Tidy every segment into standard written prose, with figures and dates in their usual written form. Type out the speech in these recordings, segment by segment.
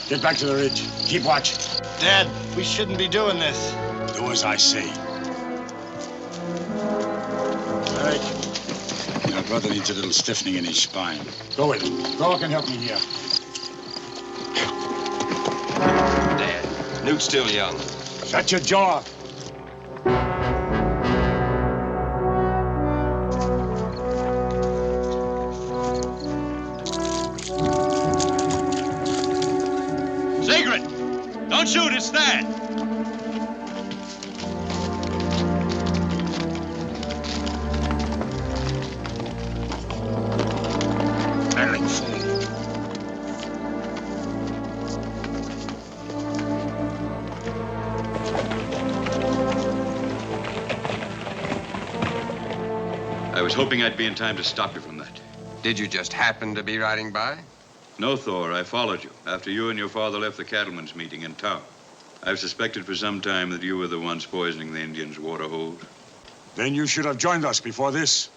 Get back to the ridge. Keep watch. Dad, we shouldn't be doing this. Do as I say. All right. Your brother needs a little stiffening in his spine. Go in. Go and help me here. Dad, Newt's still young. Shut your jaw. Don't shoot, it's Thad. Meddling fool. I was hoping I'd be in time to stop you from that. Did you just happen to be riding by? No, Thor, I followed you after you and your father left the cattlemen's meeting in town. I've suspected for some time that you were the ones poisoning the Indians' water holes. Then you should have joined us before this.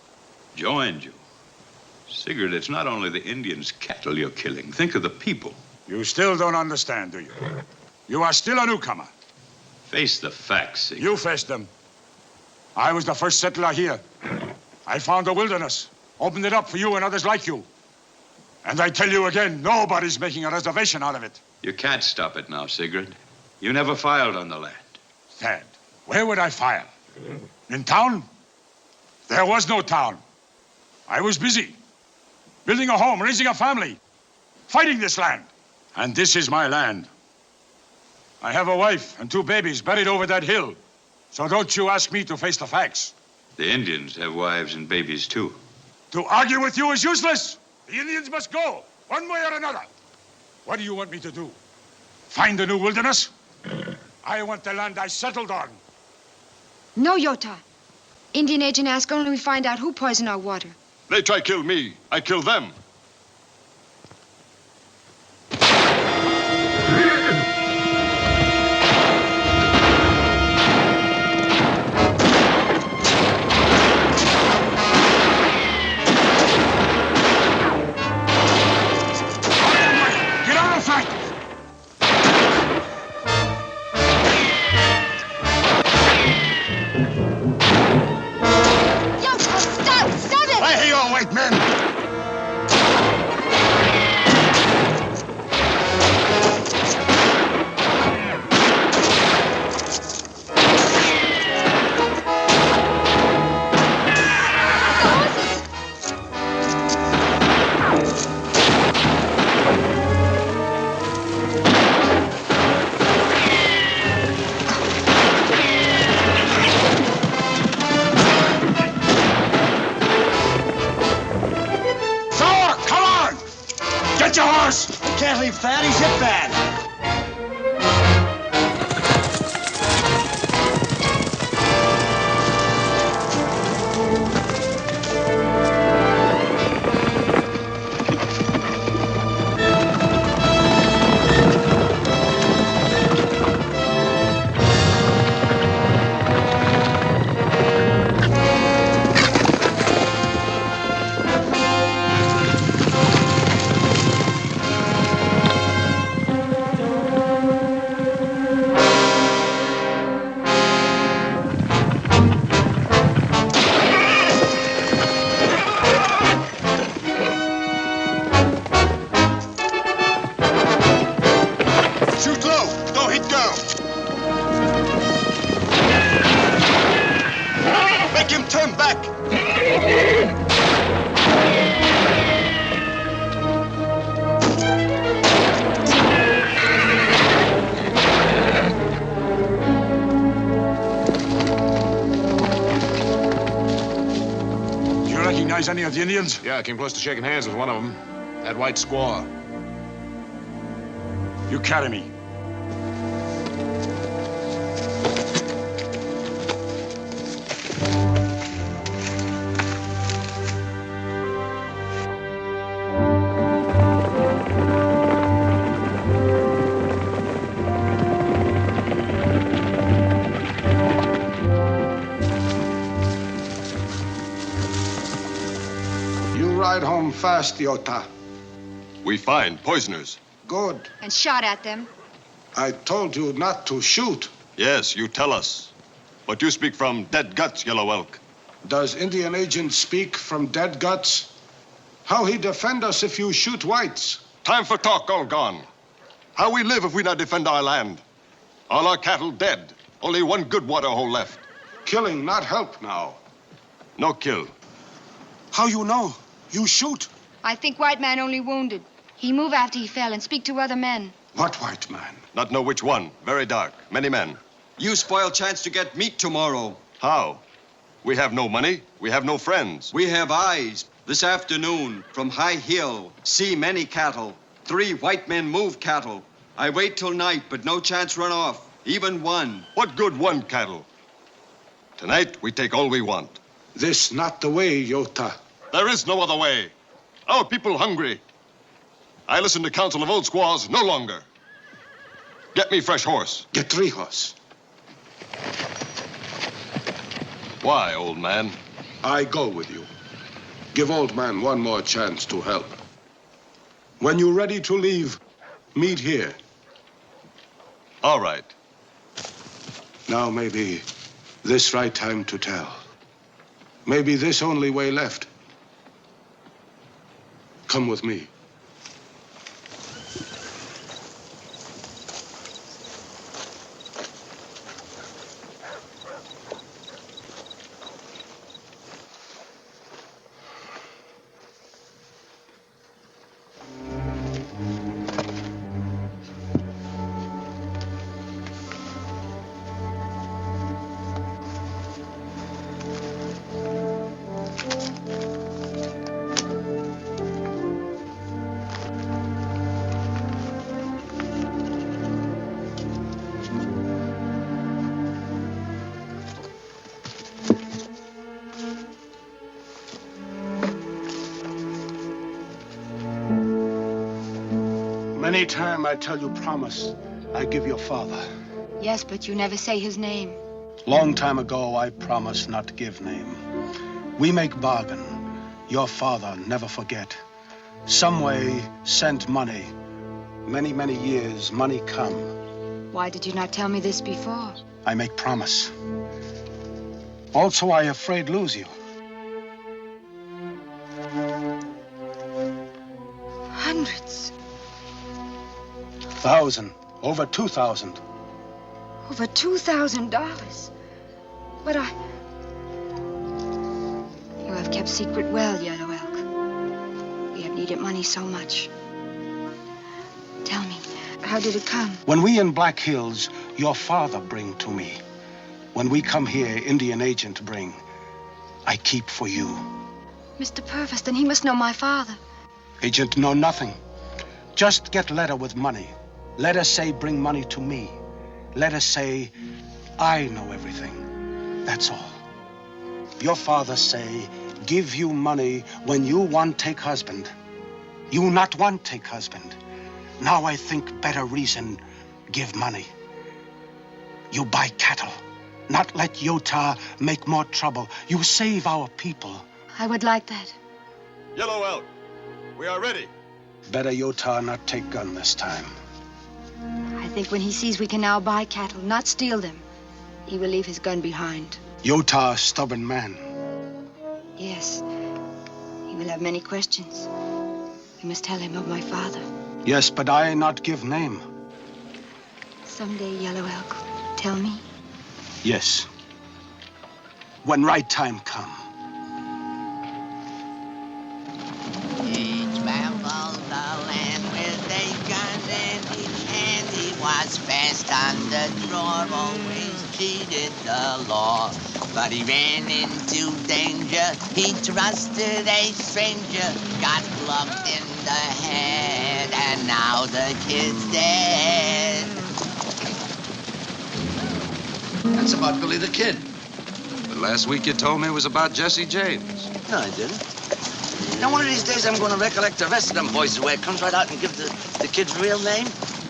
Joined you? Sigurd, it's not only the Indians' cattle you're killing. Think of the people. You still don't understand, do you? You are still a newcomer. Face the facts, Sigurd. You faced them. I was the first settler here. I found the wilderness, opened it up for you and others like you. And I tell you again, nobody's making a reservation out of it. You can't stop it now, Sigurd. You never filed on the land. Thad, where would I file? In town? There was no town. I was busy. Building a home, raising a family, fighting this land. And this is my land. I have a wife and 2 babies buried over that hill. So don't you ask me to face the facts. The Indians have wives and babies, too. To argue with you is useless. The Indians must go, one way or another. What do you want me to do? Find a new wilderness? I want the land I settled on. No, Yota. Indian agent asked only we find out who poisoned our water. They try kill me. I kill them. Can't leave Thad, he's hit bad. Any of the Indians? Yeah, I came close to shaking hands with one of them. That white squaw. You carry me. fast, Yota. We find poisoners. Good. And shot at them. I told you not to shoot. Yes, you tell us. But you speak from dead guts, Yellow Elk. Does Indian agent speak from dead guts? How he defend us if you shoot whites? Time for talk all gone. How we live if we not defend our land? All our cattle dead. Only one good water hole left. Killing not help now. No kill. How you know? You shoot. I think white man only wounded. He move after he fell and speak to other men. What white man? Not know which one. Very dark. Many men. You spoil chance to get meat tomorrow. How? We have no money. We have no friends. We have eyes. This afternoon, from High Hill, see many cattle. 3 white men move cattle. I wait till night, but no chance run off. Even one. What good one cattle? Tonight, we take all we want. This not the way, Yota. There is no other way. Our people hungry. I listen to counsel of old squaws no longer. Get me fresh horse. Get 3 horse. Why, old man? I go with you. Give old man one more chance to help. When you're ready to leave, meet here. All right. Now maybe this right time to tell. Maybe this only way left. Come with me. Many time I tell you promise, I give your father. Yes, but you never say his name. Long time ago, I promised not give name. We make bargain. Your father never forget. Some way sent money. Many, many years, money come. Why did you not tell me this before? I make promise. Also, I afraid lose you. Hundreds. 1,000, over 2,000. Over $2,000. But You have kept secret well, Yellow Elk. We have needed money so much. Tell me, how did it come? When we in Black Hills, your father bring to me. When we come here, Indian agent bring. I keep for you. Mr. Purvis, then he must know my father. Agent know nothing. Just get letter with money. Let us say bring money to me. Let us say I know everything. That's all. Your father say give you money when you want take husband. You not want take husband. Now I think better reason give money. You buy cattle. Not let Yota make more trouble. You save our people. I would like that. Yellow Elk, we are ready. Better Yota not take gun this time. I think when he sees we can now buy cattle, not steal them, he will leave his gun behind. Yota, stubborn man. Yes. He will have many questions. You must tell him of my father. Yes, but I not give name. Someday, Yellow Elk, tell me. Yes. When right time come. He traveled the land with a gun in each hand. He was fast on the draw, always cheated the law. But he ran into danger. He trusted a stranger, got clubbed in the head, and now the kid's dead. That's about Billy the Kid. But last week you told me it was about Jesse James. No, I didn't. Now, one of these days, I'm going to recollect the rest of them voices where it comes right out and give the kid's real name.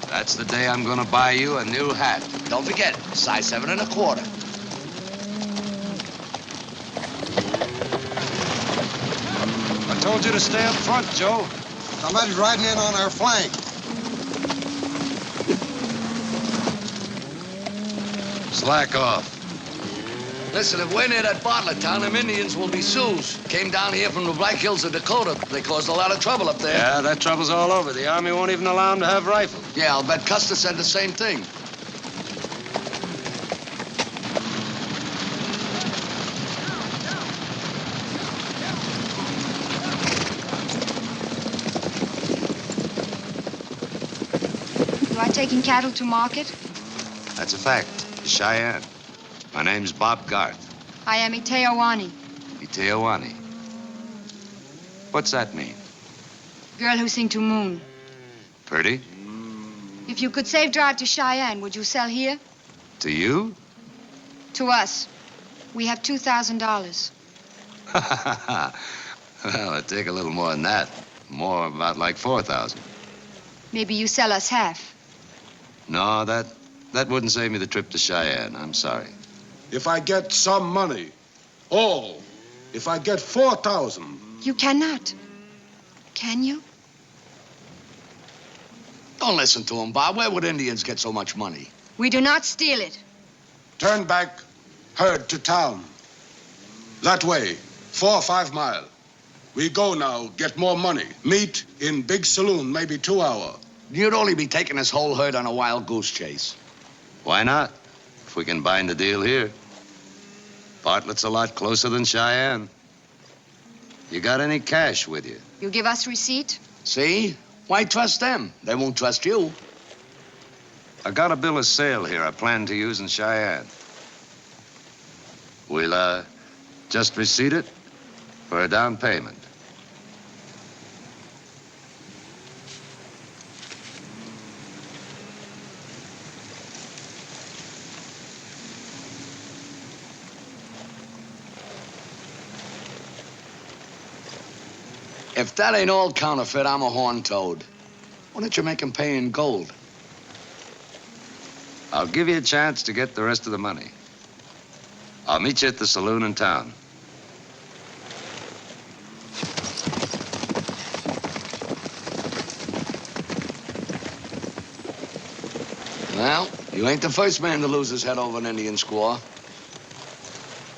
That's the day I'm gonna buy you a new hat. Don't forget, size 7 1/4. told you to stay up front, Joe. Somebody's riding in on our flank. Slack off. Listen, if we're near that Bartlett town, them Indians will be Sioux. Came down here from the Black Hills of Dakota. They caused a lot of trouble up there. Yeah, that trouble's all over. The Army won't even allow them to have rifles. Yeah, I'll bet Custer said the same thing. You are taking cattle to market? That's a fact. Cheyenne. My name's Bob Garth. I am Iteowani, Iteowani. What's that mean? girl who sing to moon. Purdy? If you could save drive to Cheyenne, would you sell here? To you? To us. We have $2,000. Well, it'd take a little more than that. More, about like 4,000. Maybe you sell us half. No, that wouldn't save me the trip to Cheyenne. I'm sorry. If I get some money, all, if I get 4,000. You cannot. Can you? Don't listen to him, Bob. Where would Indians get so much money? We do not steal it. Turn back, herd to town. That way, 4 or 5 mile. We go now, get more money. Meet in big saloon, maybe 2 hour. You'd only be taking this whole herd on a wild goose chase. Why not? If we can bind the deal here. Bartlett's a lot closer than Cheyenne. You got any cash with you? You give us receipt? See? Why trust them? They won't trust you. I got a bill of sale here I plan to use in Cheyenne. We'll, just receipt it for a down payment. If that ain't all counterfeit, I'm a horn toad. Why don't you make him pay in gold? I'll give you a chance to get the rest of the money. I'll meet you at the saloon in town. Well, you ain't the first man to lose his head over an Indian squaw.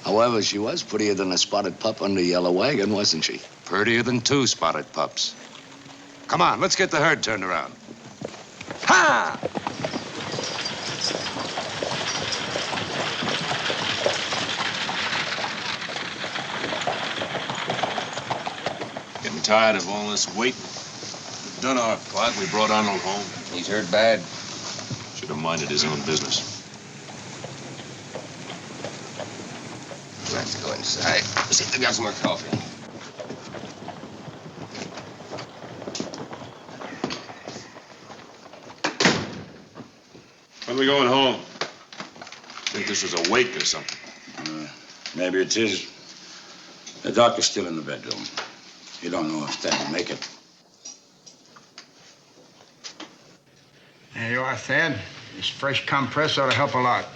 However, she was prettier than a spotted pup under a yellow wagon, wasn't she? Prettier than 2 spotted pups. Come on, let's get the herd turned around. Ha! Getting tired of all this waiting. We've done our part. We brought Arnold home. He's hurt bad. Should have minded his own business. Let's go inside. See if they got some more coffee. When are we going home? Think this was a wake or something? Maybe it is. The doctor's still in the bedroom. You don't know if Stan will make it. There you are, Thad. This fresh compress ought to help a lot.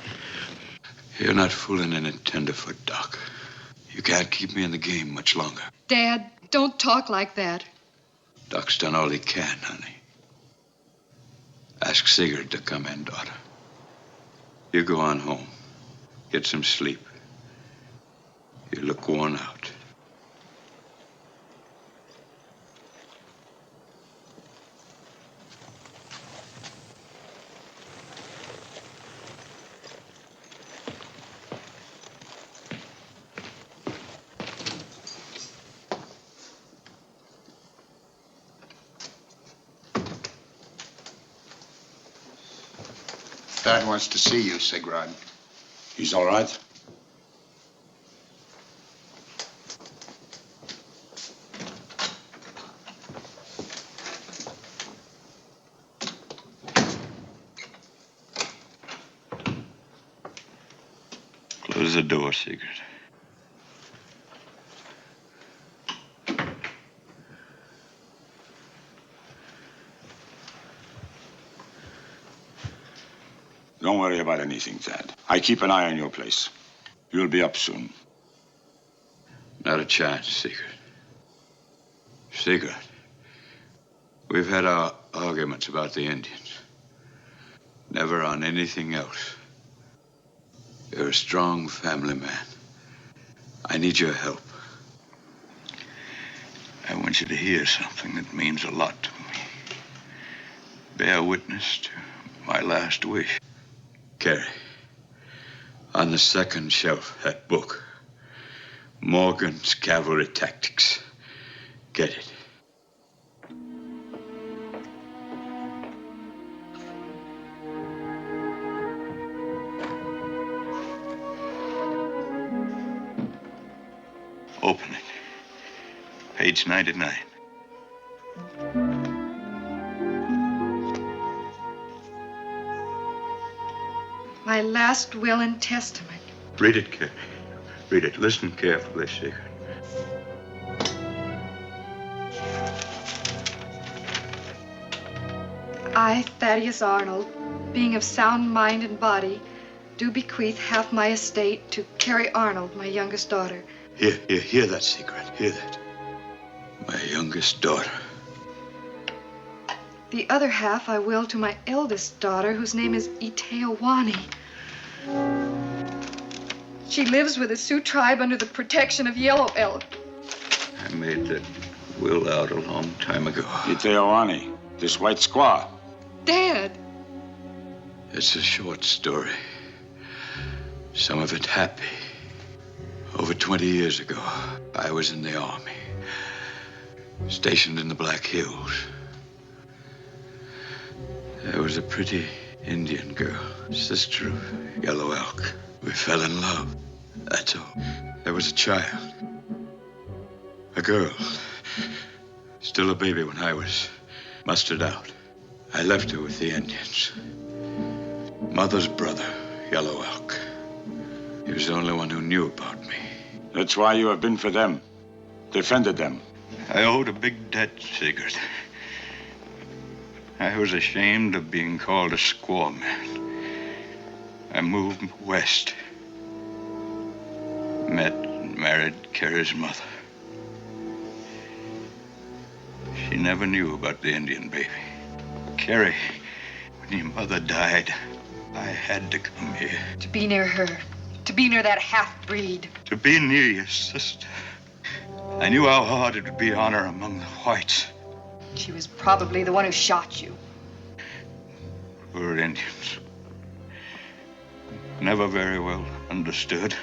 You're not fooling any tenderfoot, Doc. You can't keep me in the game much longer. Dad, don't talk like that. Doc's done all he can, honey. Ask Sigurd to come in, daughter. You go on home. Get some sleep. You look worn out. Dad wants to see you, Sigurd. He's all right? Close the door, Sigurd. Don't worry about anything, Thad. I keep an eye on your place. You'll be up soon. Not a chance, Sigurd. Secret. We've had our arguments about the Indians. Never on anything else. You're a strong family man. I need your help. I want you to hear something that means a lot to me. Bear witness to my last wish. Carrie, on the second shelf, that book, Morgan's Cavalry Tactics. Get it. Open it. Page 99. My last will and testament. Read it, Carrie. Read it. Listen carefully, Secret. I, Thaddeus Arnold, being of sound mind and body, do bequeath half my estate to Carrie Arnold, my youngest daughter. Hear that, Secret. Hear that. My youngest daughter. The other half I will to my eldest daughter, whose name is Iteowani. She lives with the Sioux tribe under the protection of Yellow Elk. I made that will out a long time ago. Iteowani, this white squaw. Dad! It's a short story. Some of it happy. Over 20 years ago, I was in the army, stationed in the Black Hills. There was a pretty Indian girl, sister of Yellow Elk. We fell in love, that's all. There was a child, a girl, still a baby when I was mustered out. I left her with the Indians. Mother's brother, Yellow Elk. He was the only one who knew about me. That's why you have been for them, defended them. I owed a big debt, Sigurd. I was ashamed of being called a squaw man. I moved west. Met and married Carrie's mother. She never knew about the Indian baby. Carrie, when your mother died, I had to come here. To be near her. To be near that half-breed. To be near your sister. I knew how hard it would be on her among the whites. She was probably the one who shot you. Poor Indians. Never very well understood.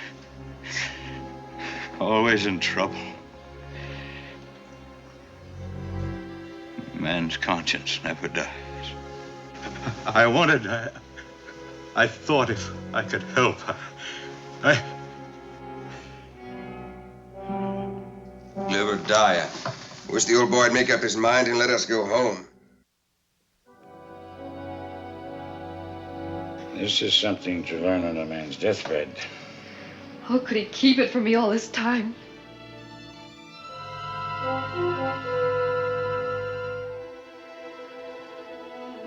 Always in trouble. Man's conscience never dies. I thought if I could help her. Never die. Wish the old boy'd make up his mind and let us go home. This is something to learn on a man's deathbed. How could he keep it from me all this time?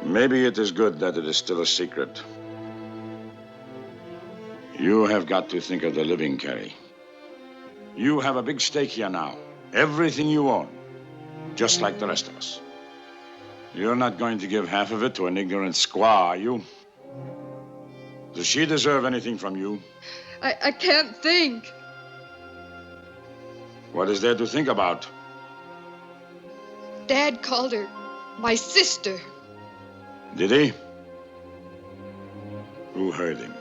Maybe it is good that it is still a secret. You have got to think of the living, Carrie. You have a big stake here now. Everything you own. Just like the rest of us. You're not going to give half of it to an ignorant squaw, are you? Does she deserve anything from you? I can't think. What is there to think about? Dad called her my sister. Did he? Who heard him?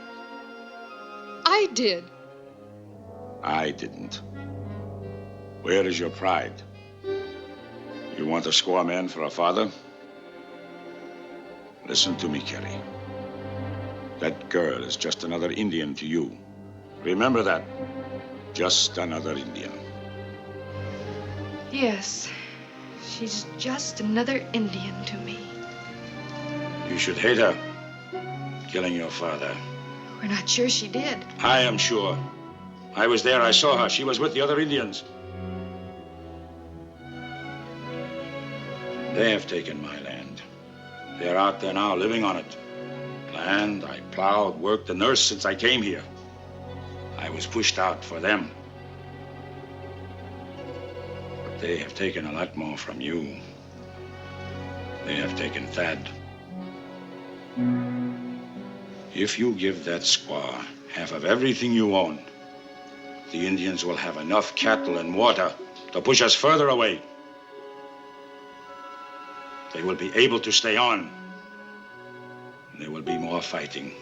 I did. I didn't. Where is your pride? You want a squaw man for a father? Listen to me, Carrie. That girl is just another Indian to you. Remember that. Just another Indian. Yes. She's just another Indian to me. You should hate her. Killing your father. We're not sure she did. I am sure. I was there. I saw her. She was with the other Indians. They have taken my land. They're out there now living on it. Land I plowed, worked, and nursed since I came here. I was pushed out for them. They have taken a lot more from you. They have taken Thad. If you give that squaw half of everything you own, the Indians will have enough cattle and water to push us further away. They will be able to stay on. There will be more fighting.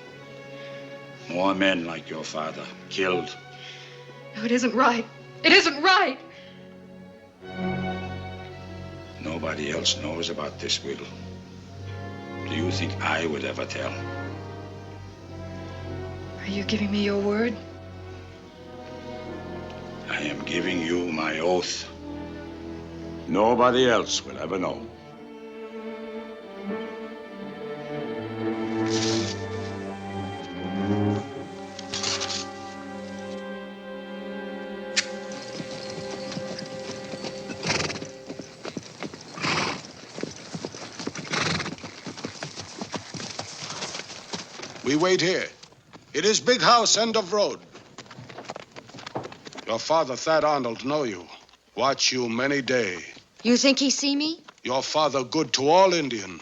More men like your father killed. No, it isn't right. It isn't right. Nobody else knows about this will. Do you think I would ever tell? Are you giving me your word? I am giving you my oath. Nobody else will ever know. We wait here. It is big house, end of road. Your father, Thad Arnold, know you. Watch you many day. You think he see me? Your father good to all Indian.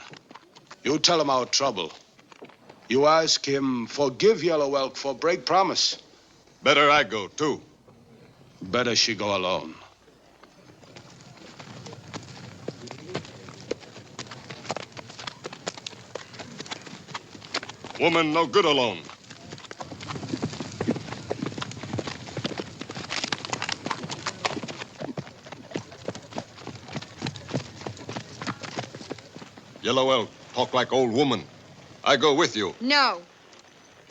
You tell him our trouble. You ask him, forgive Yellow Elk for break promise. Better I go, too. Better she go alone. Woman no good alone. Yellow Elk, talk like old woman. I go with you. No.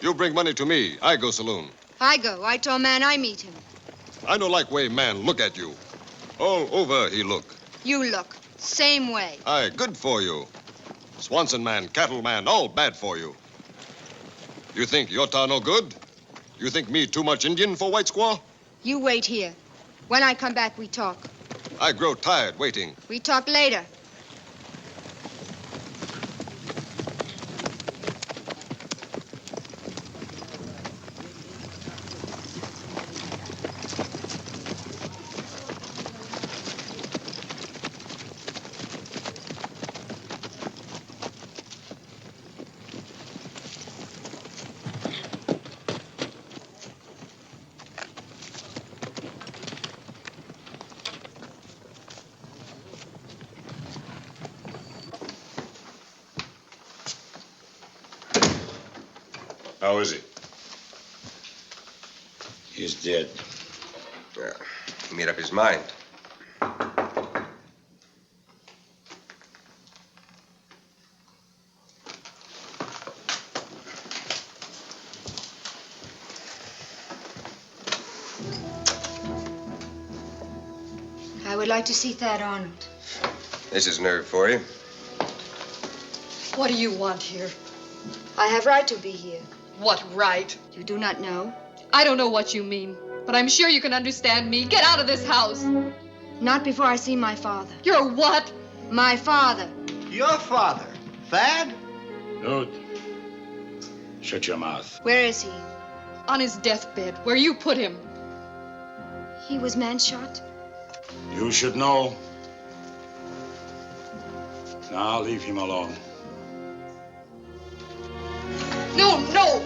You bring money to me. I go saloon. I go. I tell man I meet him. I no like way man look at you. All over he look. You look. Same way. Aye, good for you. Swanson man, cattle man, all bad for you. You think Yota no good? You think me too much Indian for white squaw? You wait here. When I come back, we talk. I grow tired waiting. We talk later. How is he? He's dead. Yeah, he made up his mind. I would like to see Thad Arnold. This is nerve for you. What do you want here? I have right to be here. What right? You do not know? I don't know what you mean, but I'm sure you can understand me. Get out of this house. Not before I see my father. Your what? My father. Your father? Thad? Dude, shut your mouth. Where is he? On his deathbed, where you put him. He was man-shot? You should know. Now leave him alone. No, no!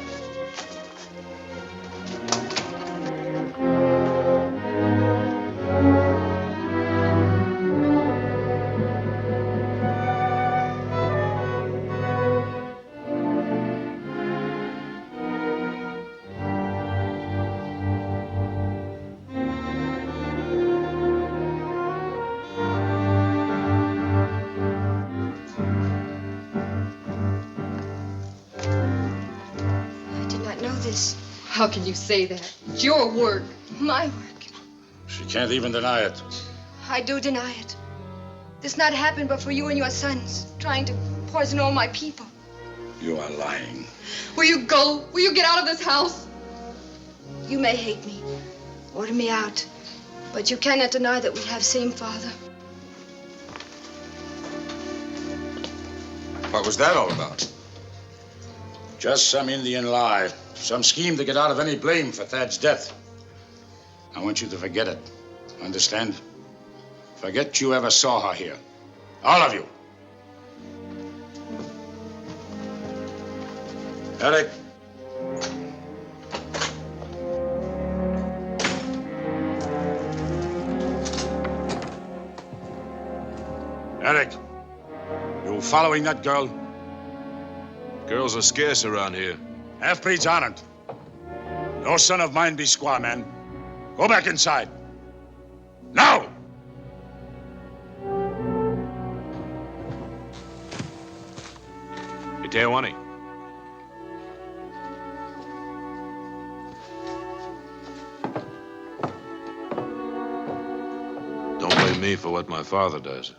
How can you say that? It's your work. My work. She can't even deny it. I do deny it. This not happened but for you and your sons, trying to poison all my people. You are lying. Will you go? Will you get out of this house? You may hate me, order me out, but you cannot deny that we have same father. What was that all about? Just some Indian lie. Some scheme to get out of any blame for Thad's death. I want you to forget it. Understand? Forget you ever saw her here. All of you. Eric. Eric, you following that girl? Girls are scarce around here. Half-breeds aren't. No son of mine be squaw, man. Go back inside. Now! Itewani. Don't blame me for what my father does.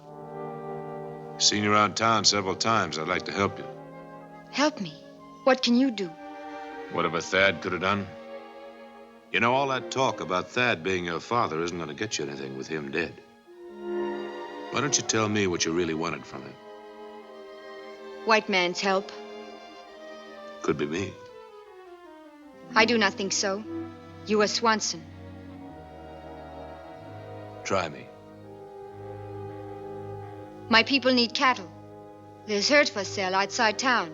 Seen you around town several times. I'd like to help you. Help me. What can you do? Whatever Thad could have done. You know, all that talk about Thad being your father isn't going to get you anything with him dead. Why don't you tell me what you really wanted from him? White man's help. Could be me. I do not think so. You are Swanson. Try me. My people need cattle. There's herd for sale outside town.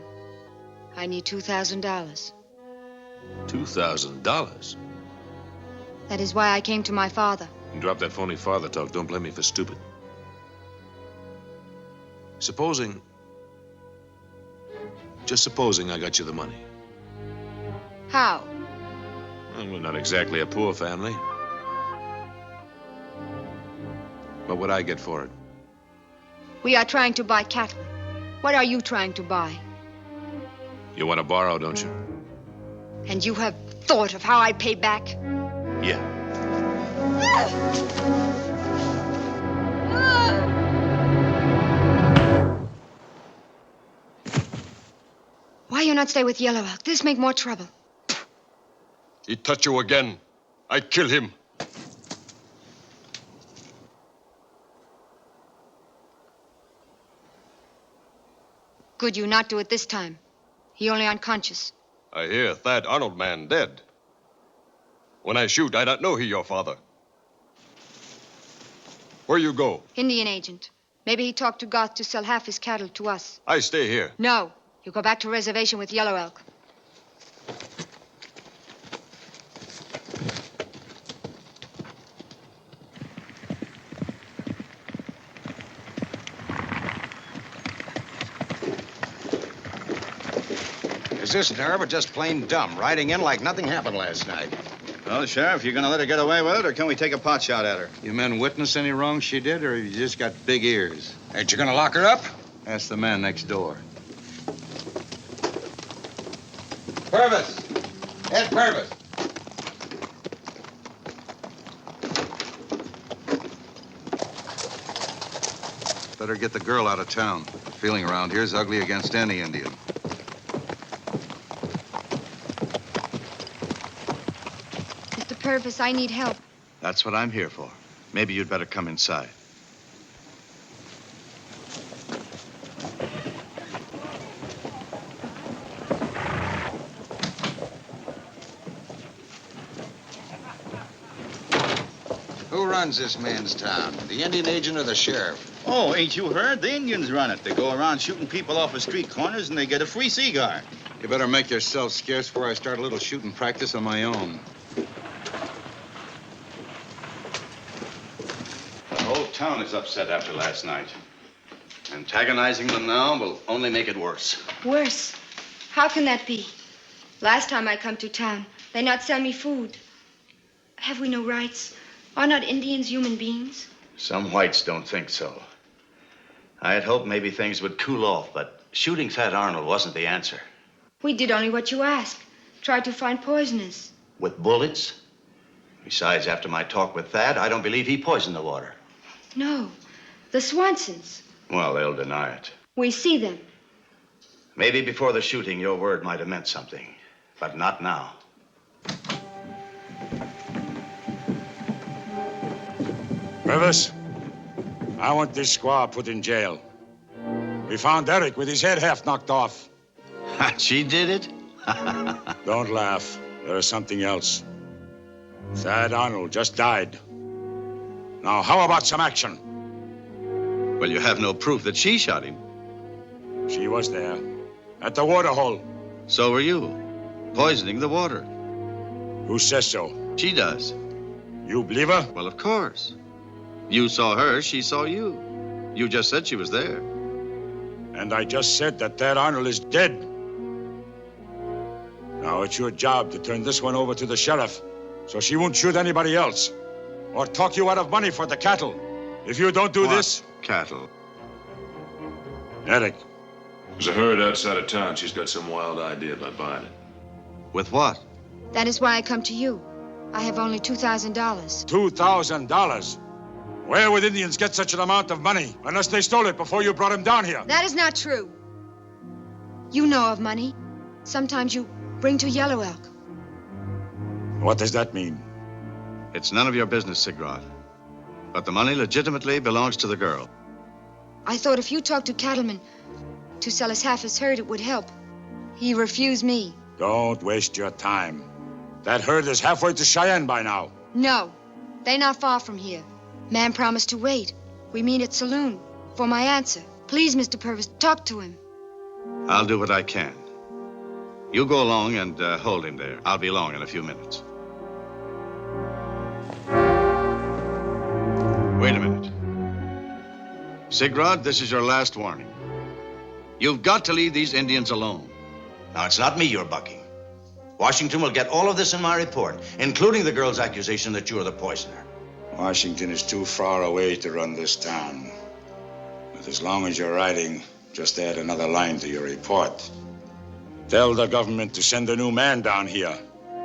I need $2,000. $2,000? That is why I came to my father. And drop that phony father talk. Don't blame me for stupid. Just supposing I got you the money. How? Well, we're not exactly a poor family. What would I get for it? We are trying to buy cattle. What are you trying to buy? You want to borrow, don't you? And you have thought of how I pay back? Yeah. Why you not stay with Yellow Elk? This make more trouble. He touch you again, I kill him. Good you not do it this time. He only unconscious. I hear Thad Arnold man dead. When I shoot, I not know he your father. Where you go? Indian agent. Maybe he talked to Goth to sell half his cattle to us. I stay here. No. You go back to reservation with Yellow Elk. Is this nerve or just plain dumb, riding in like nothing happened last night? Well, Sheriff, you gonna let her get away with it, or can we take a pot shot at her? You men witness any wrong she did, or you just got big ears? Ain't you gonna lock her up? Ask the man next door. Purvis! Ed Purvis! Better get the girl out of town. The feeling around here is ugly against any Indian. Mr. Purvis, I need help. That's what I'm here for. Maybe you'd better come inside. Who runs this man's town? The Indian agent or the sheriff? Oh, ain't you heard? The Indians run it. They go around shooting people off of street corners, and they get a free cigar. You better make yourself scarce before I start a little shooting practice on my own. The whole town is upset after last night. Antagonizing them now will only make it worse. Worse? How can that be? Last time I come to town, they not sell me food. Have we no rights? Are not Indians human beings? Some whites don't think so. I had hoped maybe things would cool off, but shooting Thad Arnold wasn't the answer. We did only what you asked. Tried to find poisoners. With bullets? Besides, after my talk with Thad, I don't believe he poisoned the water. No. The Swansons. Well, they'll deny it. We see them. Maybe before the shooting, your word might have meant something, but not now. Purvis, I want this squaw put in jail. We found Eric with his head half knocked off. She did it? Don't laugh. There is something else. Thad Arnold just died. Now, how about some action? Well, you have no proof that she shot him. She was there, at the water hole. So were you, poisoning the water. Who says so? She does. You believe her? Well, of course. You saw her, she saw you. You just said she was there. And I just said that Thad Arnold is dead. Now it's your job to turn this one over to the sheriff so she won't shoot anybody else or talk you out of money for the cattle. If you don't do this... Cattle? Eric. There's a herd outside of town. She's got some wild idea about buying it. With what? That is why I come to you. I have only $2,000. $2,000? Where would Indians get such an amount of money unless they stole it before you brought him down here? That is not true. You know of money. Sometimes you bring to Yellow Elk. What does that mean? It's none of your business, Sigrod. But the money legitimately belongs to the girl. I thought if you talked to Cattleman to sell us half his herd, it would help. He refused me. Don't waste your time. That herd is halfway to Cheyenne by now. No, they not far from here. Man promised to wait. We meet at saloon for my answer. Please, Mr. Purvis, talk to him. I'll do what I can. You go along and hold him there. I'll be along in a few minutes. Wait a minute. Sigrod, this is your last warning. You've got to leave these Indians alone. Now, it's not me you're bucking. Washington will get all of this in my report, including the girl's accusation that you're the poisoner. Washington is too far away to run this town. But as long as you're writing, just add another line to your report. Tell the government to send a new man down here.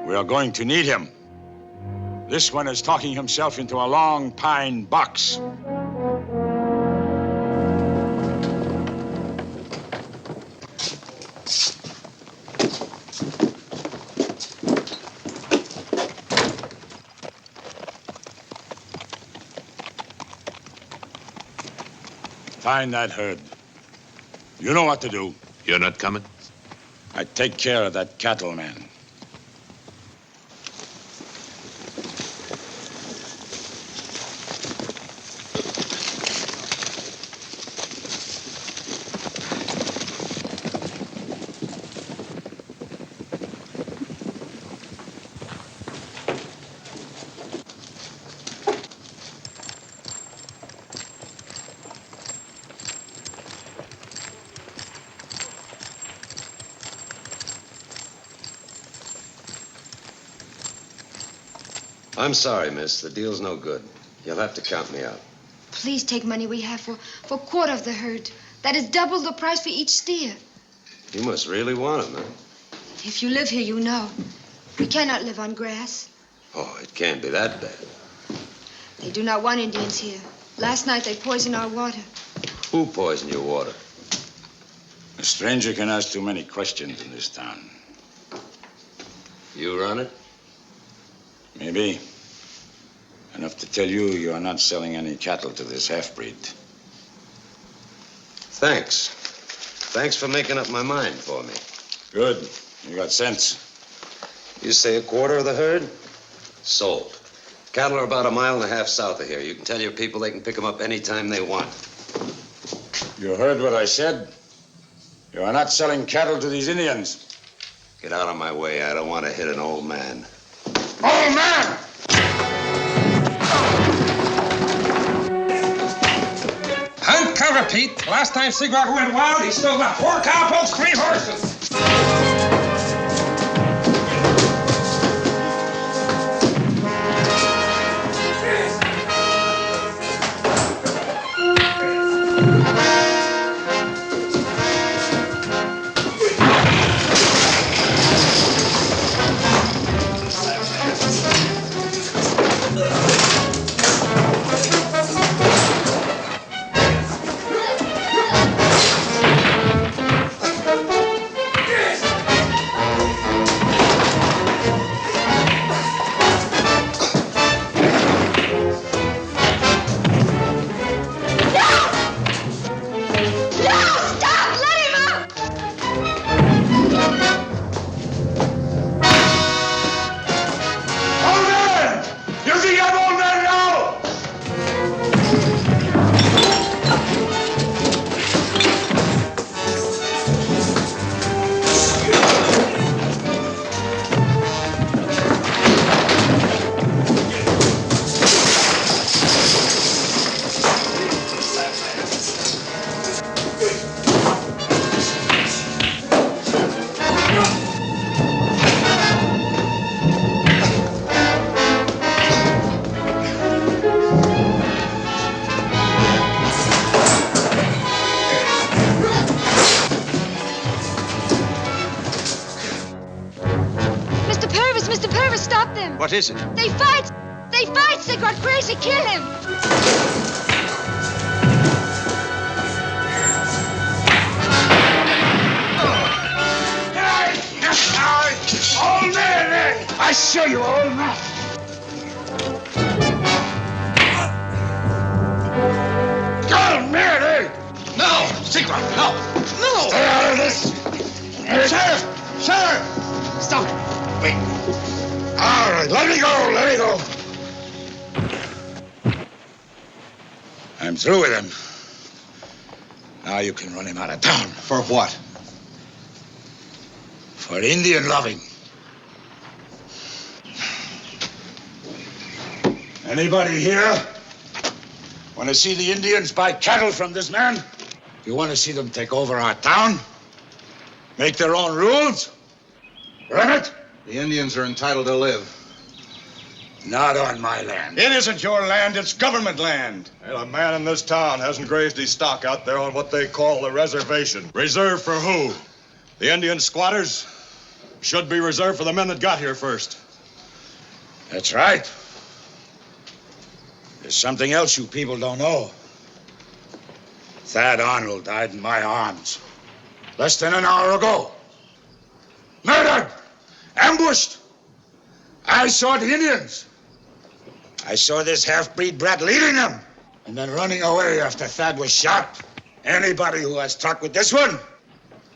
We are going to need him. This one is talking himself into a long pine box. Find that herd. You know what to do. You're not coming? I take care of that cattleman. I'm sorry, miss. The deal's no good. You'll have to count me out. Please take money we have for a quarter of the herd. That is double the price for each steer. You must really want him, huh? If you live here, you know. We cannot live on grass. Oh, it can't be that bad. They do not want Indians here. Last night they poisoned our water. Who poisoned your water? A stranger can ask too many questions in this town. You run it? Maybe. Enough to tell you you are not selling any cattle to this half-breed. Thanks. Thanks for making up my mind for me. Good. You got sense. You say a quarter of the herd? Sold. Cattle are about 1.5 miles south of here. You can tell your people they can pick them up any time they want. You heard what I said? You are not selling cattle to these Indians. Get out of my way. I don't want to hit an old man. Old man! Hunt cover, Pete. Last time Sigrod went wild, he stole about 4 cowpokes, 3 horses. Purvis, Mr. Purvis, stop them. What is it? They fight! They fight! Sigurd crazy, kill him! Old man! I show you, old man! Go, Mary! No! Sigurd, no! No! Stay out of this! Sheriff! Sheriff! Stop! Wait. All right, let me go, let me go. I'm through with him. Now you can run him out of town. For what? For Indian loving. Anybody here want to see the Indians buy cattle from this man? You want to see them take over our town? Make their own rules? Run it? The Indians are entitled to live. Not on my land. It isn't your land, it's government land. Well, a man in this town hasn't grazed his stock out there on what they call the reservation. Reserved for who? The Indian squatters? Should be reserved for the men that got here first. That's right. There's something else you people don't know. Thad Arnold died in my arms less than an hour ago. Murdered! Ambushed! I saw the Indians. I saw this half-breed brat leading them and then running away after Thad was shot. Anybody who has talked with this one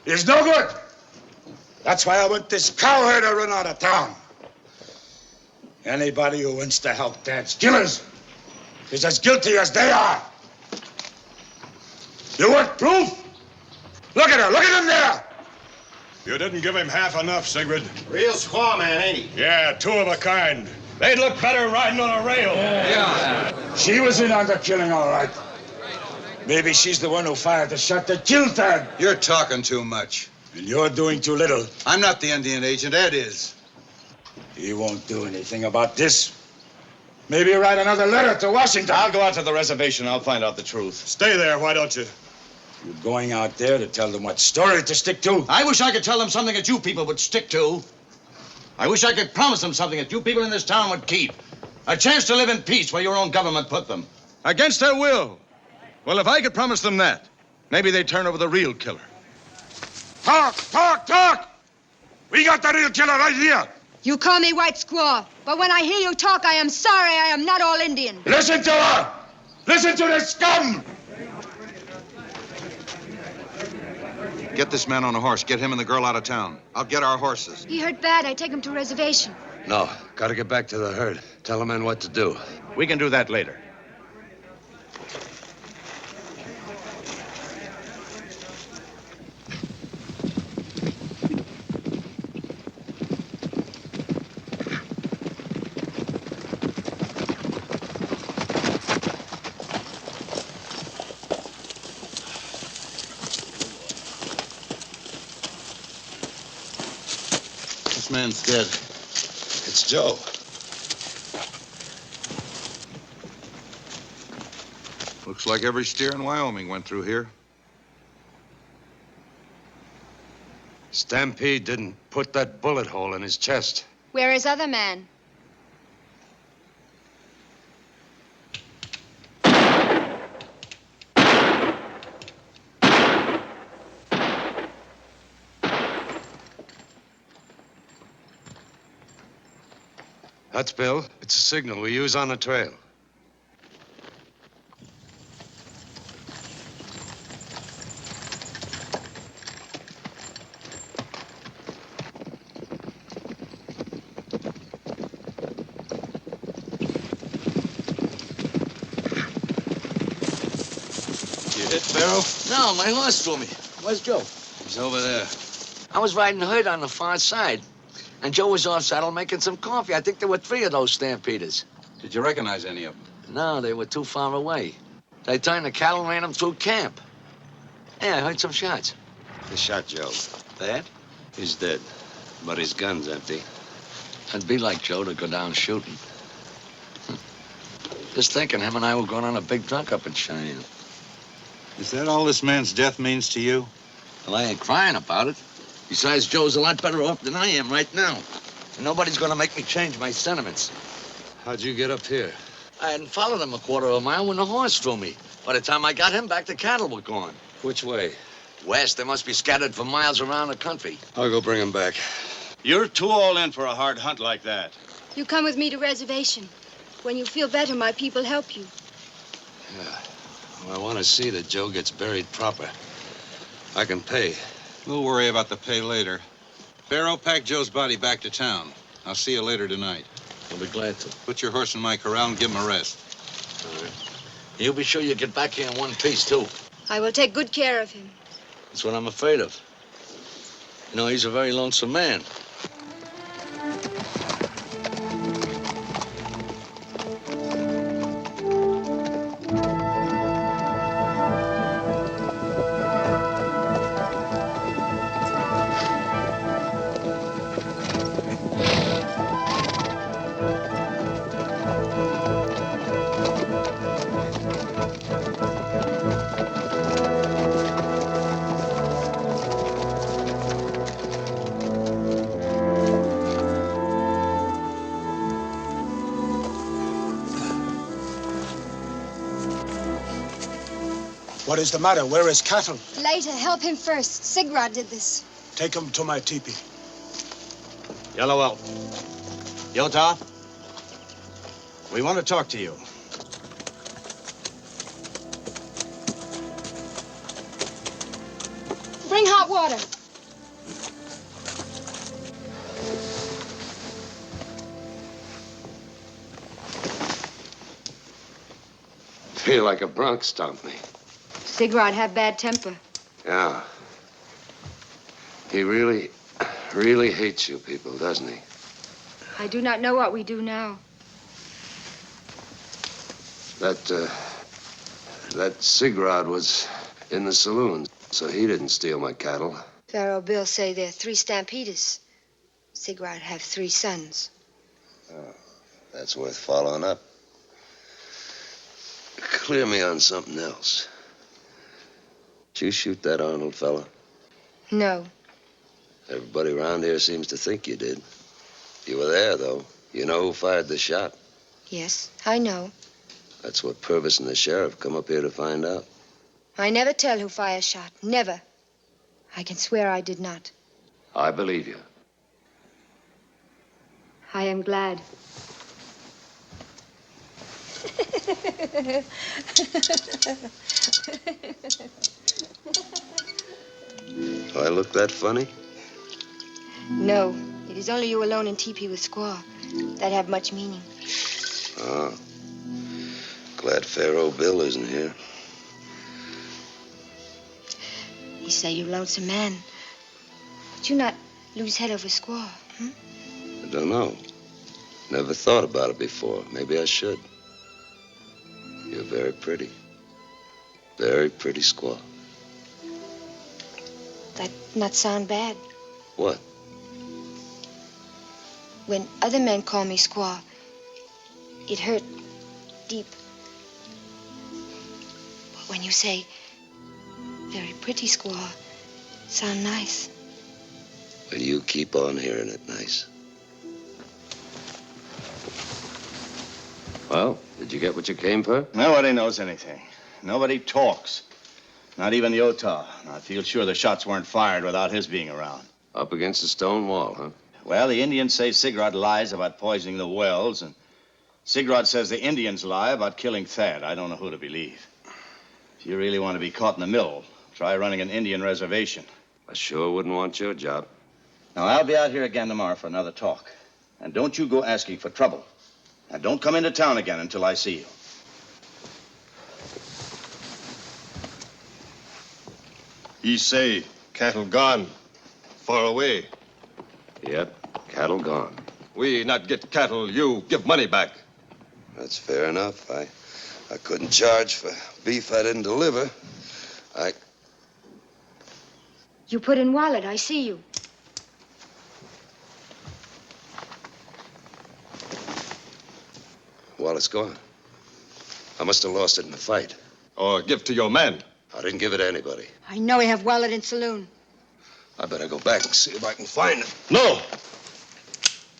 is no good. That's why I want this cowherd to run out of town. Anybody who wants to help Thad's killers is as guilty as they are. You want proof? Look at her. Look at him there. You didn't give him half enough, Sigrid. Real squaw man, ain't he? Yeah, two of a kind. They'd look better riding on a rail. Yeah. She was in on the killing, all right. Maybe she's the one who fired the shot that killed Thad. You're talking too much. And you're doing too little. I'm not the Indian agent, Ed is. He won't do anything about this. Maybe write another letter to Washington. I'll go out to the reservation. I'll find out the truth. Stay there, why don't you? You're going out there to tell them what story to stick to? I wish I could tell them something that you people would stick to. I wish I could promise them something that you people in this town would keep. A chance to live in peace where your own government put them. Against their will. Well, if I could promise them that, maybe they'd turn over the real killer. Talk, talk, talk! We got the real killer right here. You call me White Squaw, but when I hear you talk, I am sorry I am not all Indian. Listen to her! Listen to this scum! Get this man on a horse. Get him and the girl out of town. I'll get our horses. He hurt bad. I take him to reservation. No, gotta get back to the herd. Tell the men what to do. We can do that later. This man's dead. It's Joe. Looks like every steer in Wyoming went through here. Stampede didn't put that bullet hole in his chest. Where is other man? That's Bill. It's a signal we use on the trail. You hit Barrow? No, my horse threw me. Where's Joe? He's over there. I was riding the herd on the far side, and Joe was off saddle making some coffee. I think there were 3 of those stampeders. Did you recognize any of them? No, they were too far away. They turned the cattle and ran them through camp. Yeah, I heard some shots. They shot Joe. That? He's dead, but his gun's empty. It'd be like Joe to go down shooting. Just thinking him and I were going on a big drunk up in Cheyenne. Is that all this man's death means to you? Well, I ain't crying about it. Besides, Joe's a lot better off than I am right now. Nobody's gonna make me change my sentiments. How'd you get up here? I hadn't followed him a quarter of a mile when the horse threw me. By the time I got him back, the cattle were gone. Which way? West, they must be scattered for miles around the country. I'll go bring him back. You're too all in for a hard hunt like that. You come with me to reservation. When you feel better, my people help you. Yeah. Well, I want to see that Joe gets buried proper. I can pay. We'll worry about the pay later. Pharaoh, pack Joe's body back to town. I'll see you later tonight. I'll be glad to. Put your horse in my corral and give him a rest. All right. You'll be sure you get back here in one piece, too. I will take good care of him. That's what I'm afraid of. You know, he's a very lonesome man. What is the matter? Where is cattle? Later, help him first. Sigrod did this. Take him to my teepee. Yellow Elk. Yota, we want to talk to you. Bring hot water. Feel like a bronc stomped me. Sigrod have bad temper. Yeah. He really hates you people, doesn't he? I do not know what we do now. That Sigrod was in the saloon, so he didn't steal my cattle. Pharaoh Bill say there are 3 stampeders. Sigrod have 3 sons. Oh, that's worth following up. Clear me on something else. Did you shoot that Arnold fella? No. Everybody around here seems to think you did. You were there, though. You know who fired the shot? Yes, I know. That's what Purvis and the sheriff come up here to find out. I never tell who fire shot. Never. I can swear I did not. I believe you. I am glad. Do I look that funny? No, it is only you alone in teepee with Squaw. That have much meaning. Oh. Glad Pharaoh Bill isn't here. You say you lonesome man. Would you not lose head over Squaw? I don't know. Never thought about it before. Maybe I should. You're very pretty. Very pretty squaw. That not sound bad. What? When other men call me Squaw, it hurt deep. But when you say, very pretty Squaw, sound nice. Well, you keep on hearing it nice. Well, did you get what you came for? Nobody knows anything. Nobody talks. Not even Yota. I feel sure the shots weren't fired without his being around. Up against a stone wall, huh? Well, the Indians say Sigrod lies about poisoning the wells, and Sigrod says the Indians lie about killing Thad. I don't know who to believe. If you really want to be caught in the middle, try running an Indian reservation. I sure wouldn't want your job. Now, I'll be out here again tomorrow for another talk. And don't you go asking for trouble. And don't come into town again until I see you. He say cattle gone, far away. Yep, cattle gone. We not get cattle, you give money back. That's fair enough. I couldn't charge for beef I didn't deliver. You put in wallet, I see you. Wallet's gone. I must have lost it in the fight. Or give to your man. I didn't give it to anybody. I know he have wallet in saloon. I better go back and see if I can find it. No!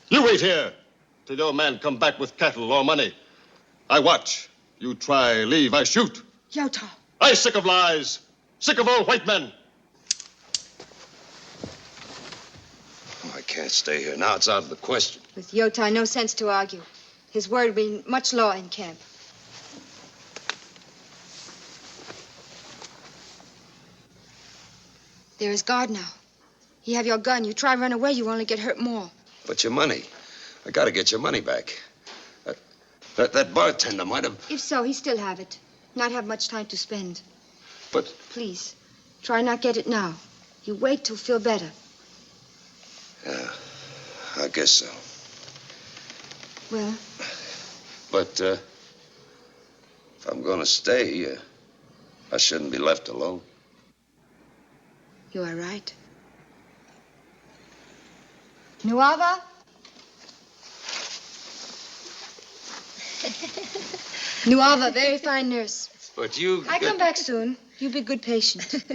You wait here till your man come back with cattle or money. I watch. You try, leave, I shoot. Yota. I sick of lies. Sick of all white men. I can't stay here. Now it's out of the question. With Yota, no sense to argue. His word will mean much law in camp. There is guard now. You have your gun. You try run away, you only get hurt more. But your money. I gotta get your money back. That bartender might have... If so, he still have it. Not have much time to spend. But... Please, try not get it now. You wait till feel better. Yeah, I guess so. Well? But, if I'm gonna stay, I shouldn't be left alone. You are right. Nuava? Nuava, very fine nurse. But you... I come back soon. You be good patient.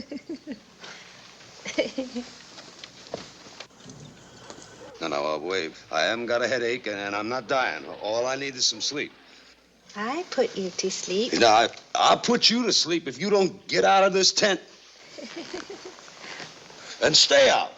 No, I'll wave. I haven't got a headache, and I'm not dying. All I need is some sleep. I put you to sleep. Now, I'll put you to sleep if you don't get out of this tent. And stay out.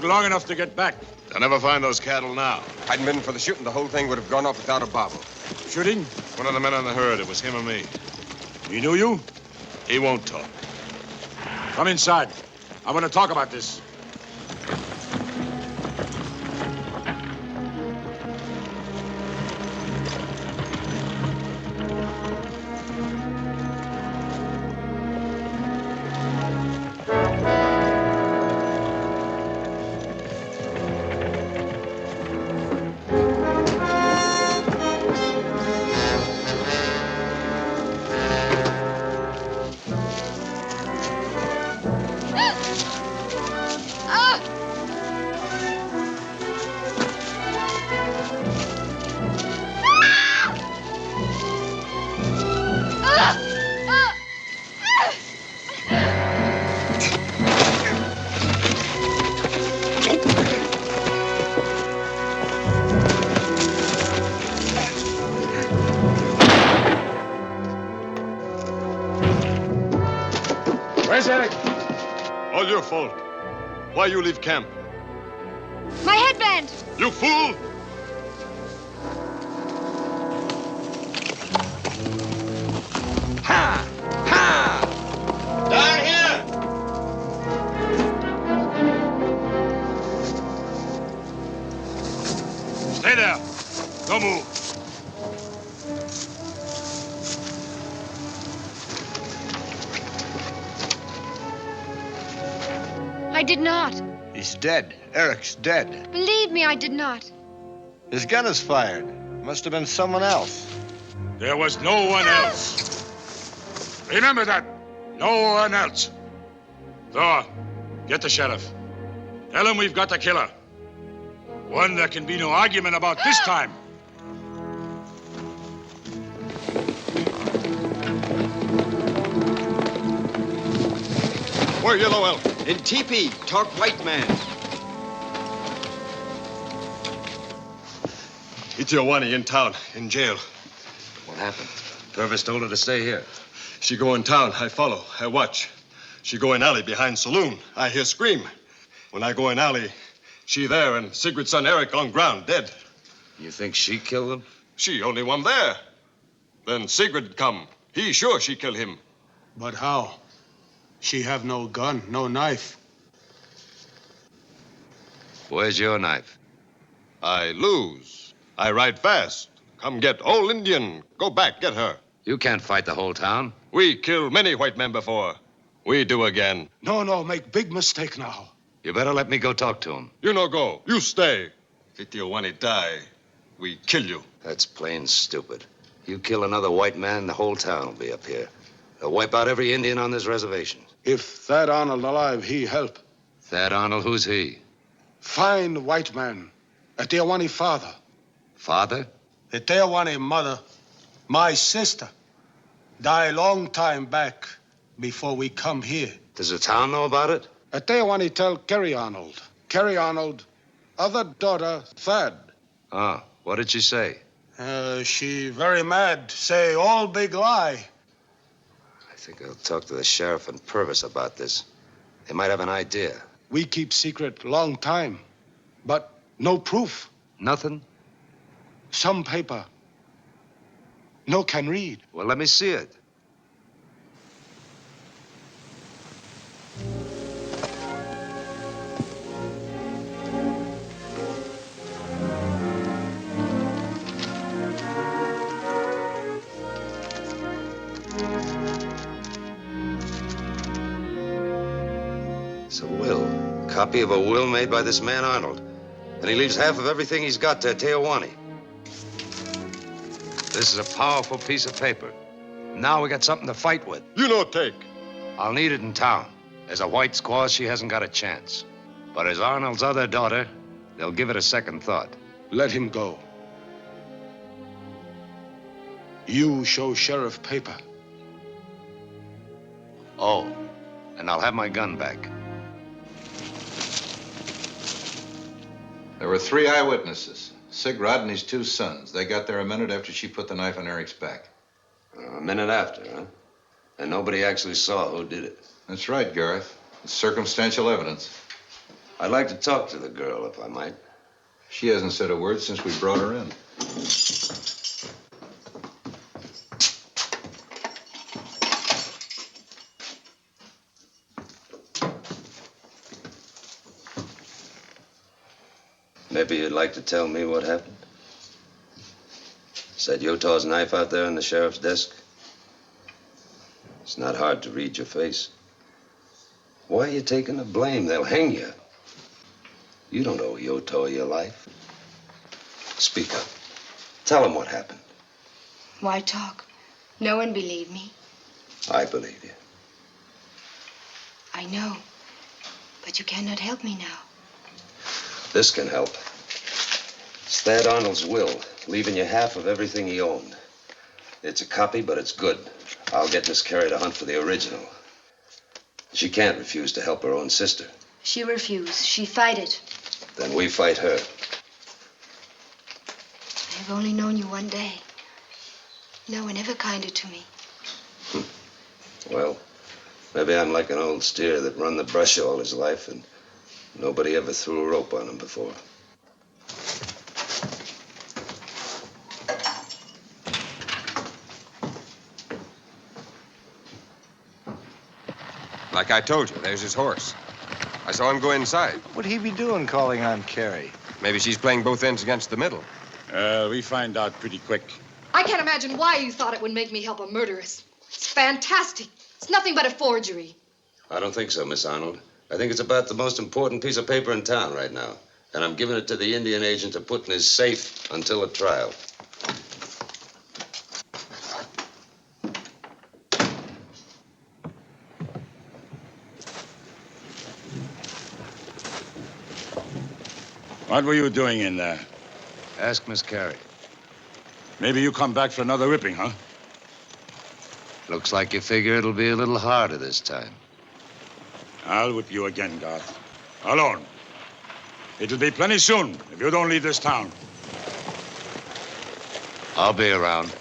Long enough to get back. They'll never find those cattle now. Hadn't been for the shooting, the whole thing would have gone off without a bobble. Shooting? One of the men on the herd. It was him or me. He knew you? He won't talk. Come inside. I want to talk about this. Where's Eric? All your fault. Why you leave camp? My headband! You fool! Ha! Ha! Down here! Stay there. Don't move. I did not. He's dead. Eric's dead. Believe me, I did not. His gun is fired. Must have been someone else. There was no one else. Remember that. No one else. Thor, get the sheriff. Tell him we've got the killer. One there can be no argument about this time. Where Yellow Elk? In teepee. Talk white man. Itiawani in town, in jail. What happened? Purvis told her to stay here. She go in town. I follow. I watch. She go in alley behind saloon. I hear scream. When I go in alley, she there and Sigrid's son Eric on ground, dead. You think she killed him? She only one there. Then Sigrid come. He sure she kill him. But how? She have no gun, no knife. Where's your knife? I lose. I ride fast. Come get old Indian. Go back, get her. You can't fight the whole town. We kill many white men before. We do again. No, make big mistake now. You better let me go talk to him. You no go. You stay. If Itiawani die, we kill you. That's plain stupid. You kill another white man, the whole town will be up here. They'll wipe out every Indian on this reservation. If Thad Arnold alive, he help. Thad Arnold, who's he? Fine white man. A Teawani father. Father? A Teawani mother. My sister. Die long time back before we come here. Does the town know about it? A Teawani tell Kerry Arnold. Kerry Arnold, other daughter, Thad. Ah, what did she say? She very mad. Say all big lie. I think I'll talk to the sheriff and Purvis about this. They might have an idea. We keep secret long time, but no proof. Nothing? Some paper. No can read. Well, let me see it. It's a will. Copy of a will made by this man Arnold. And he leaves half of everything he's got to Teawani. This is a powerful piece of paper. Now we got something to fight with. You no take. I'll need it in town. As a white squaw, she hasn't got a chance. But as Arnold's other daughter, they'll give it a second thought. Let him go. You show sheriff paper. Oh, and I'll have my gun back. There were 3 eyewitnesses. Sigrod and his 2 sons. They got there a minute after she put the knife on Eric's back. A minute after, huh? And nobody actually saw who did it. That's right, Gareth. It's circumstantial evidence. I'd like to talk to the girl, if I might. She hasn't said a word since we brought her in. Maybe you'd like to tell me what happened? Is that Utah's knife out there on the sheriff's desk? It's not hard to read your face. Why are you taking the blame? They'll hang you. You don't owe Utah your life. Speak up. Tell him what happened. Why talk? No one believed me. I believe you. I know. But you cannot help me now. This can help. It's Thad Arnold's will, leaving you half of everything he owned. It's a copy, but it's good. I'll get Miss Carey to hunt for the original. She can't refuse to help her own sister. She refused. She fight it. Then we fight her. I have only known you one day. No one ever kinder to me. Well, maybe I'm like an old steer that run the brush all his life and nobody ever threw a rope on him before. Like I told you, there's his horse. I saw him go inside. What'd he be doing calling on Carey? Maybe she's playing both ends against the middle. We find out pretty quick. I can't imagine why you thought it would make me help a murderess. It's fantastic. It's nothing but a forgery. I don't think so, Miss Arnold. I think it's about the most important piece of paper in town right now. And I'm giving it to the Indian agent to put in his safe until the trial. What were you doing in there? Ask Miss Carey. Maybe you come back for another whipping, huh? Looks like you figure it'll be a little harder this time. I'll whip you again, Garth. Alone. It'll be plenty soon if you don't leave this town. I'll be around.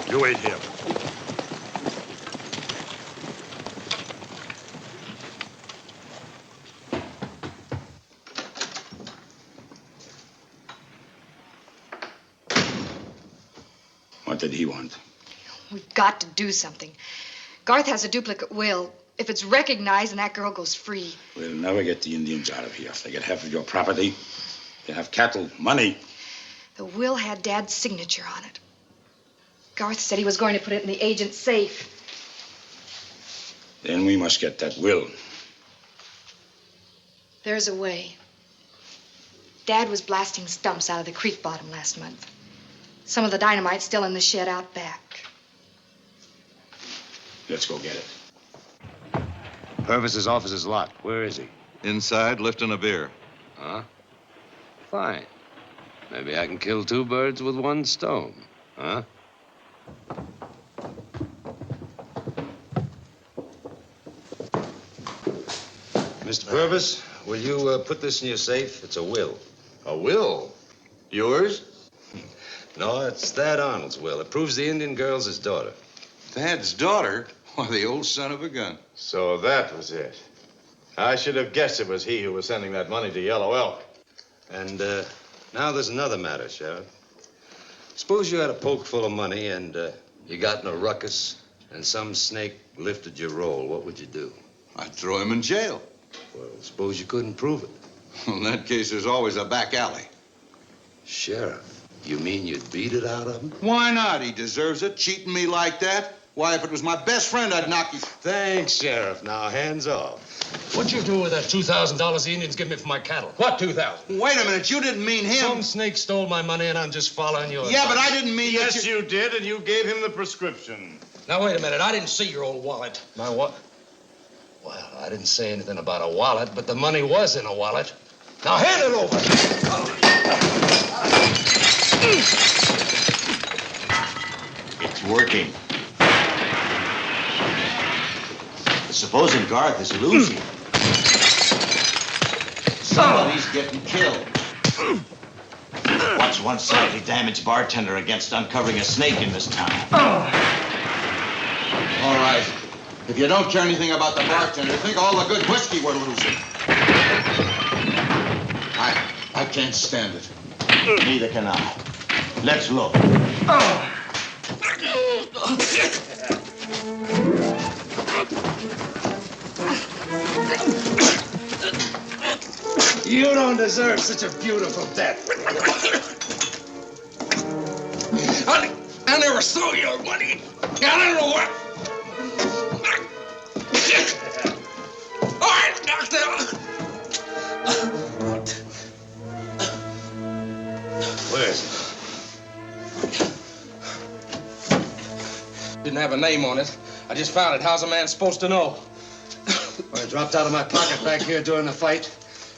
You wait here. What did he want? We've got to do something. Garth has a duplicate will. If it's recognized, then that girl goes free. We'll never get the Indians out of here. They get half of your property. They have cattle, money. The will had Dad's signature on it. Garth said he was going to put it in the agent's safe. Then we must get that will. There's a way. Dad was blasting stumps out of the creek bottom last month. Some of the dynamite's still in the shed out back. Let's go get it. Purvis's office is locked. Where is he? Inside, lifting a beer. Huh? Fine. Maybe I can kill two birds with one stone. Huh? Mr. Purvis, will you put this in your safe? It's a will. A will? Yours? No, it's Thad Arnold's will. It proves the Indian girl's his daughter. Thad's daughter? Why, the old son of a gun. So that was it. I should have guessed it was he who was sending that money to Yellow Elk. And now there's another matter, Sheriff. Suppose you had a poke full of money and you got in a ruckus and some snake lifted your roll. What would you do? I'd throw him in jail. Well, suppose you couldn't prove it. Well, in that case, there's always a back alley. Sheriff, you mean you'd beat it out of him? Why not? He deserves it, cheating me like that. Why, if it was my best friend, I'd knock you. Thanks, Sheriff. Now, hands off. What'd you do with that $2,000 the Indians give me for my cattle? What 2,000? Wait a minute, you didn't mean him. Some snake stole my money and I'm just following you. Yeah, but I didn't mean Yes, you did, and you gave him the prescription. Now, wait a minute. I didn't see your old wallet. My what? Well, I didn't say anything about a wallet, but the money was in a wallet. Now, hand it over. It's working. Supposing Garth is losing. Somebody's getting killed. What's one slightly damaged bartender against uncovering a snake in this town? All right. If you don't care anything about the bartender, think of all the good whiskey we're losing. I can't stand it. Neither can I. Let's look. You don't deserve such a beautiful death. I never saw your money. I don't know what. All right, doctor. Where is it? Didn't have a name on it. I just found it. How's a man supposed to know? Well, it dropped out of my pocket back here during the fight.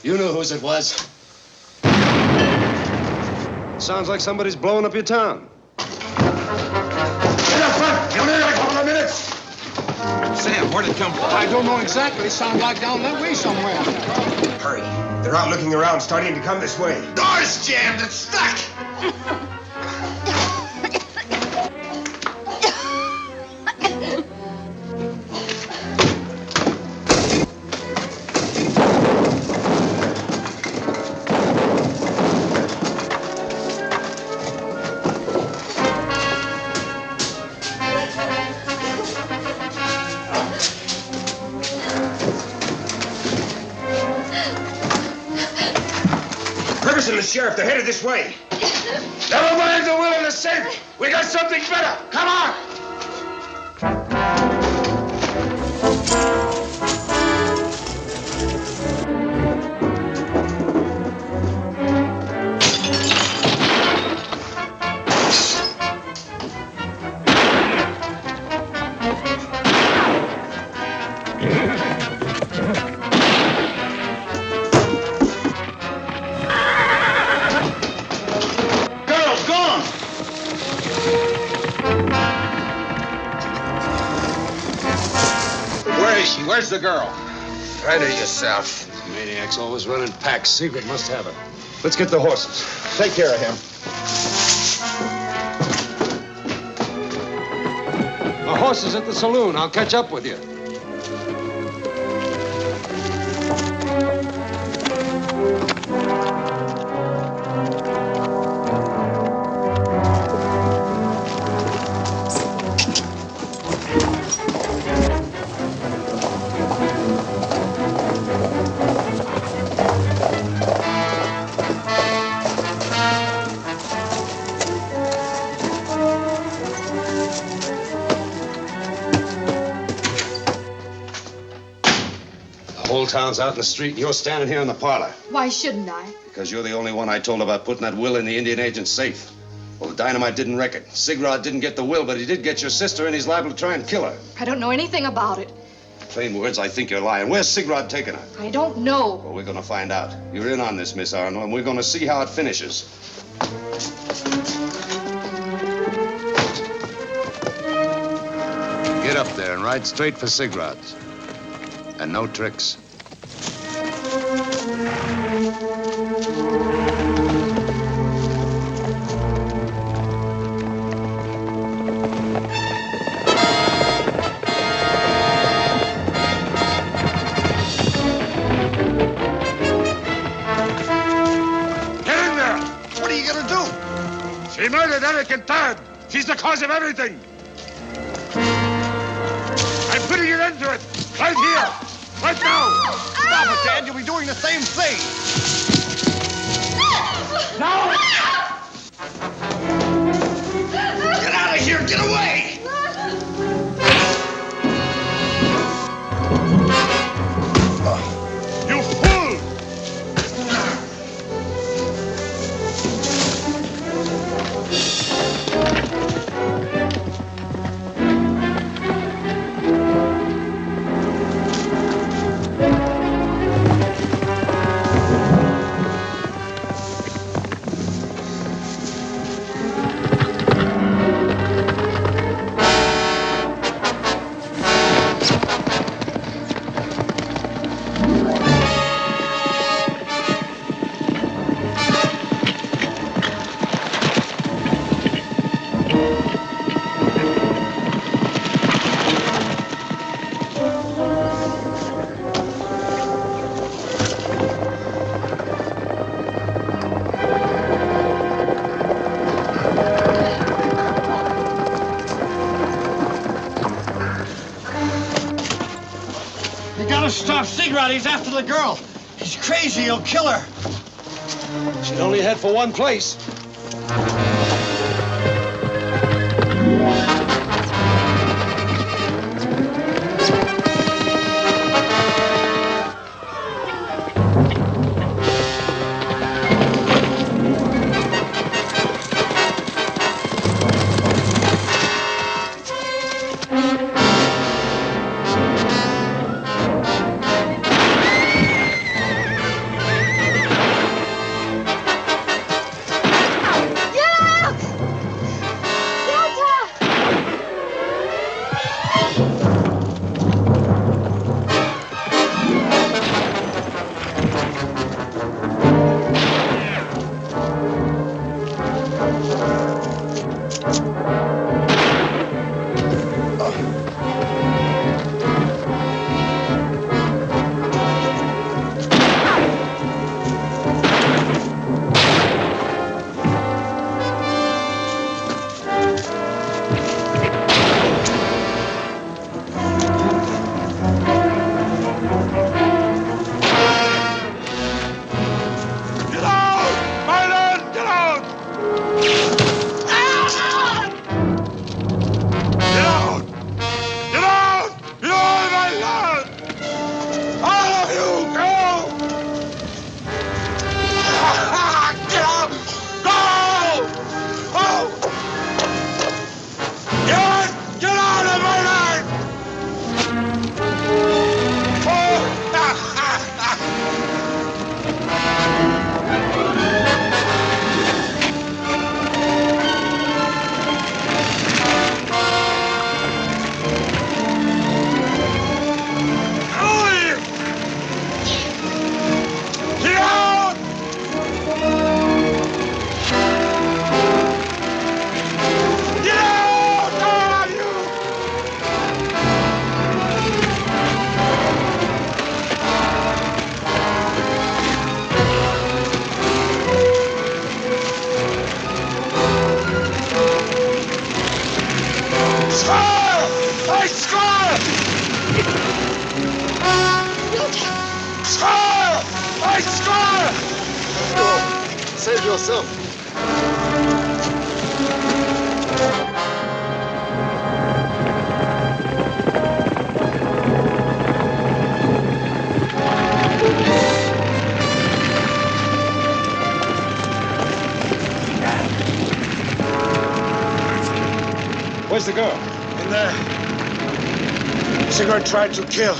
You knew whose it was. Sounds like somebody's blowing up your town. Get up front! You only got a couple of minutes! Sam, where'd it come from? I don't know exactly. It sounded like down that way somewhere. Hurry. They're out looking around, starting to come this way. Door's jammed. It's stuck. Purvis and the sheriff, they're headed this way. Never mind the will in the safe. We got something better. Come on! is she? Where's the girl? Right her yourself. Maniac's always running packs. Secret must have her. Let's get the horses. Take care of him. The horse is at the saloon. I'll catch up with you. The whole town's out in the street, and you're standing here in the parlor. Why shouldn't I? Because you're the only one I told about putting that will in the Indian agent's safe. Well, the dynamite didn't wreck it. Sigrod didn't get the will, but he did get your sister, and he's liable to try and kill her. I don't know anything about it. Plain words, I think you're lying. Where's Sigrod taking her? I don't know. Well, we're going to find out. You're in on this, Miss Arno, and we're going to see how it finishes. Get up there and ride straight for Sigrod's. And no tricks. She murdered Eric and Thad. She's the cause of everything. I'm putting an end to it. Right here. Right now. Stop it, Dad. You'll be doing the same thing. No! Get out of here. Get away. You fool! Stop Sigrod. He's after the girl. He's crazy. He'll kill her. She'd only head for one place. Squaw! Hey, Squaw! Squaw! Hey, Squaw! Save yourself. Where's the girl? In there. Sigurd tried to kill.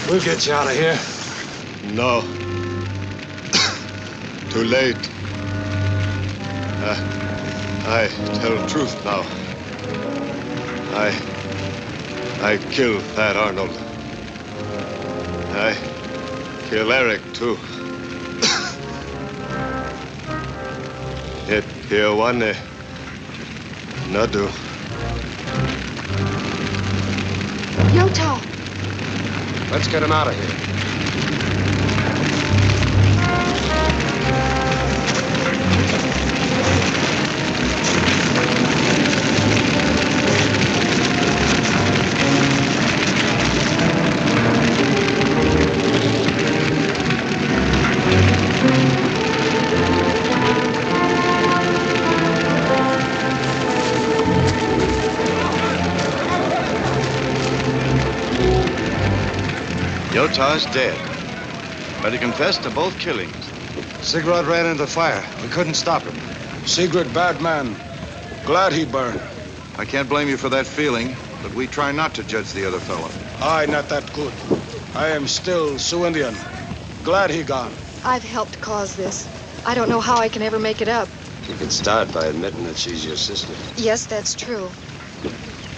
We'll get you out of here. No. Too late. I tell the truth now. I killed Thad Arnold. I killed Eric, too. It here one not do. Yoto! Let's get him out of here. Yota's dead, but he confessed to both killings. Sigurd ran into the fire. We couldn't stop him. Sigurd, bad man. Glad he burned. I can't blame you for that feeling, but we try not to judge the other fellow. I not that good. I am still Sioux Indian. Glad he gone. I've helped cause this. I don't know how I can ever make it up. You could start by admitting that she's your sister. Yes, that's true.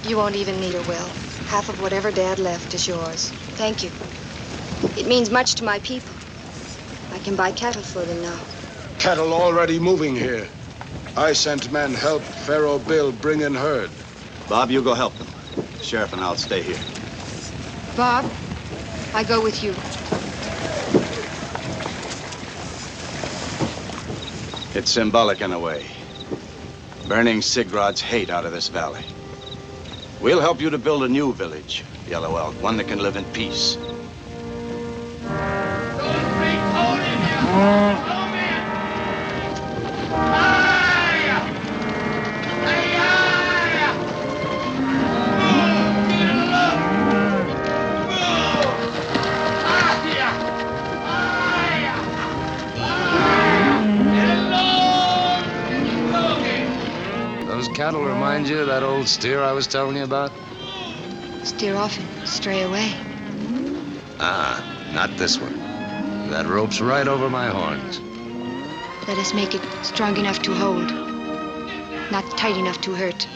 You won't even need her, Will. Half of whatever Dad left is yours. Thank you. It means much to my people. I can buy cattle for them now. Cattle already moving here. I sent men help Pharaoh Bill bring in herd. Bob, you go help them. Sheriff and I'll stay here. Bob, I go with you. It's symbolic in a way. Burning Sigurd's hate out of this valley. We'll help you to build a new village, Yellow Elk, one that can live in peace. Those cattle remind you of that old steer I was telling you about? Steer off and stray away. Ah, not this one. That rope's right over my horns. Let us make it strong enough to hold, not tight enough to hurt.